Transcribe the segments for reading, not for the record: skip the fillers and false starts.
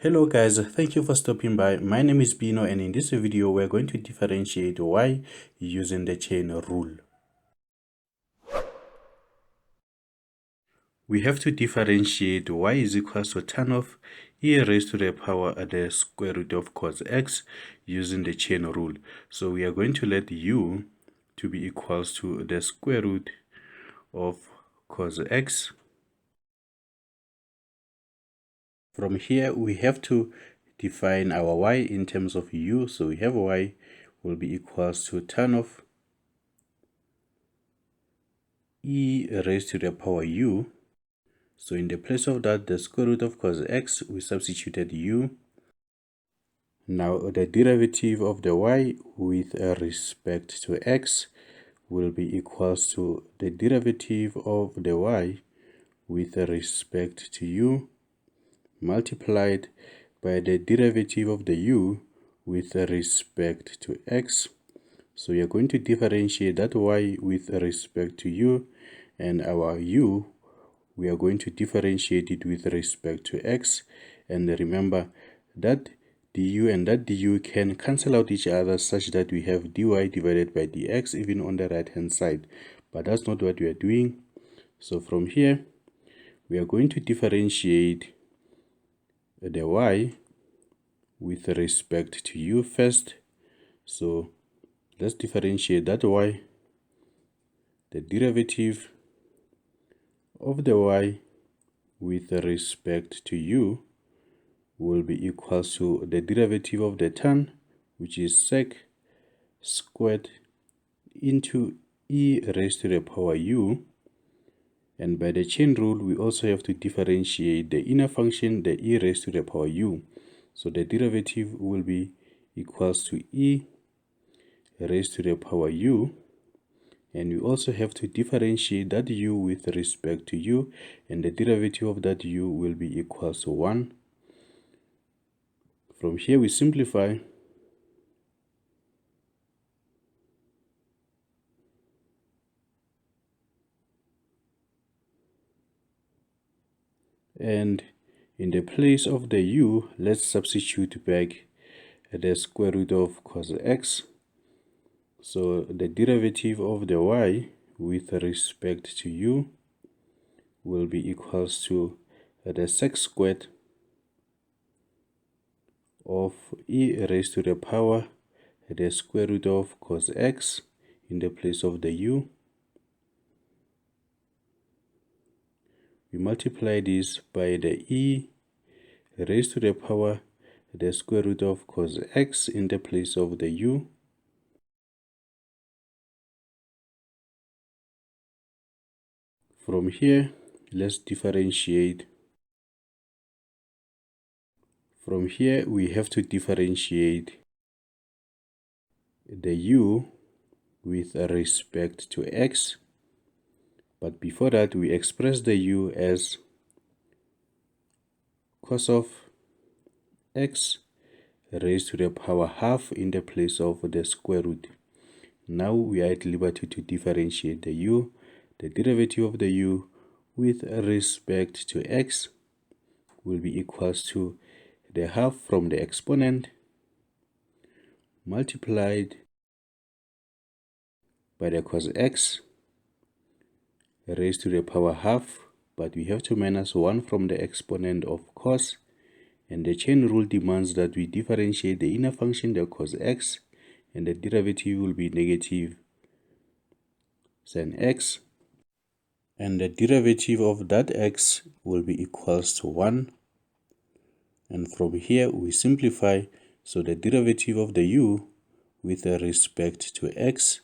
Hello guys, thank you for stopping by. My name is Bino, and in this video we're going to differentiate y using the chain rule. We have to differentiate y is equals to tan of e raised to the power the square root of cos x using the chain rule. So we are going to let u to be equals to the square root of cos x. From here we have to define our y in terms of u. So we have y will be equals to tan of e raised to the power u. So in the place of that, the square root of cos x, we substituted u. Now the derivative of the y with respect to x will be equals to the derivative of the y with respect to u multiplied by the derivative of the u with respect to x. So we are going to differentiate that y with respect to u, and our u, we are going to differentiate it with respect to x. And remember that du and that du can cancel out each other such that we have dy divided by dx even on the right hand side, but that's not what we are doing. So from here we are going to differentiate the y with respect to u first. So let's differentiate that y. The derivative of the y with respect to u will be equals to the derivative of the tan, which is sec squared into e raised to the power u. And by the chain rule, we also have to differentiate the inner function, the e raised to the power u. So the derivative will be equals to e raised to the power u. And we also have to differentiate that u with respect to u, and the derivative of that u will be equals to 1. From here we simplify, and in the place of the u, let's substitute back the square root of cos x. So the derivative of the y with respect to u will be equals to the sec squared of e raised to the power the square root of cos x in the place of the u. We multiply this by the e raised to the power the square root of cos x in the place of the u. From here, let's differentiate. From here, we have to differentiate the u with respect to x. But before that, we express the u as cos of x raised to the power half in the place of the square root. Now we are at liberty to differentiate the u. The derivative of the u with respect to x will be equals to the half from the exponent multiplied by the cos x raised to the power half, but we have to minus 1 from the exponent of cos, and the chain rule demands that we differentiate the inner function, the cos x, and the derivative will be negative sin x, and the derivative of that x will be equals to 1. And from here we simplify, so the derivative of the u with respect to x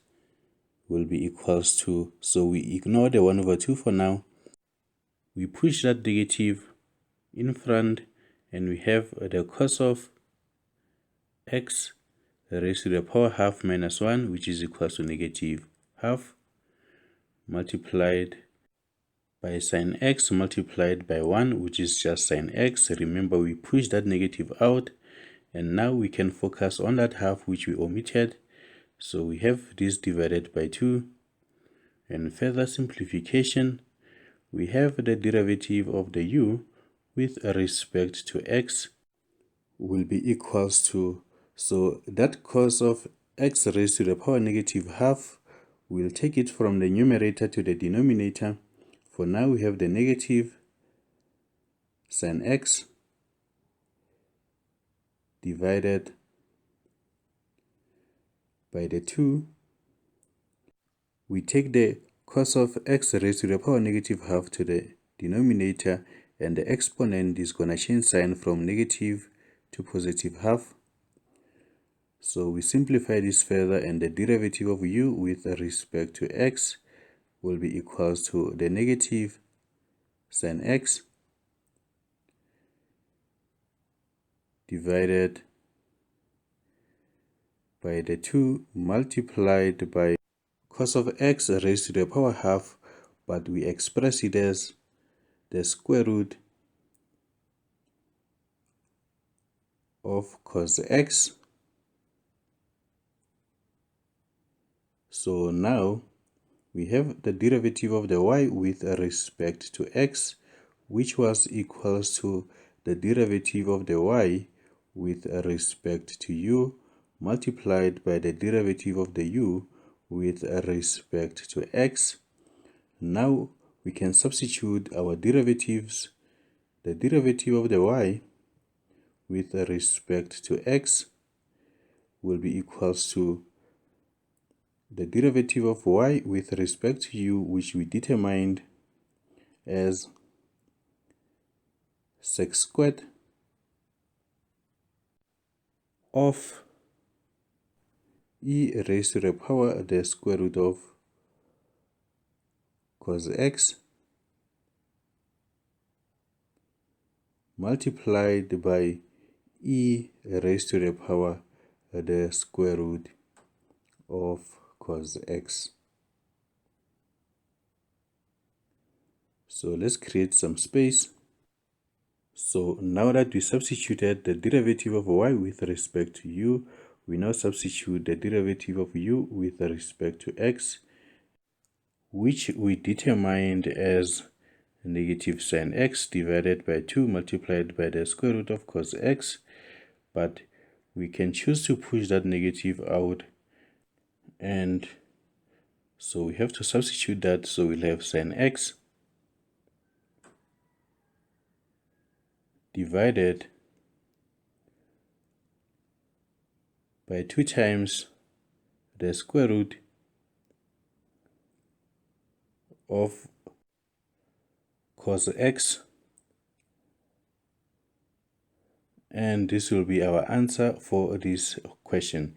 will be equals to, so we ignore the 1 over 2 for now. We push that negative in front, and we have the cos of x raised to the power half minus 1, which is equals to negative half, multiplied by sin x multiplied by 1, which is just sin x. Remember, we push that negative out, and now we can focus on that half which we omitted. So we have this divided by 2, and further simplification, we have the derivative of the u with respect to x will be equals to, so that cos of x raised to the power negative half, we'll take it from the numerator to the denominator. For now, we have the negative sin x divided by the 2. We take the cos of x raised to the power negative half to the denominator, and the exponent is going to change sign from negative to positive half. So we simplify this further, and the derivative of u with respect to x will be equals to the negative sin x divided by the 2 multiplied by cos of x raised to the power half, but we express it as the square root of cos x. So now we have the derivative of the y with respect to x, which was equals to the derivative of the y with respect to u multiplied by the derivative of the u with respect to x. Now we can substitute our derivatives. The derivative of the y with respect to x will be equals to the derivative of y with respect to u, which we determined as sec squared of e raised to the power the square root of cos x multiplied by e raised to the power the square root of cos x. So let's create some space. So now that we substituted the derivative of y with respect to u, we now substitute the derivative of u with respect to x, which we determined as negative sin x divided by 2 multiplied by the square root of cos x, but we can choose to push that negative out, and so we have to substitute that. So we'll have sin x divided by 2 times the square root of cos x, and this will be our answer for this question.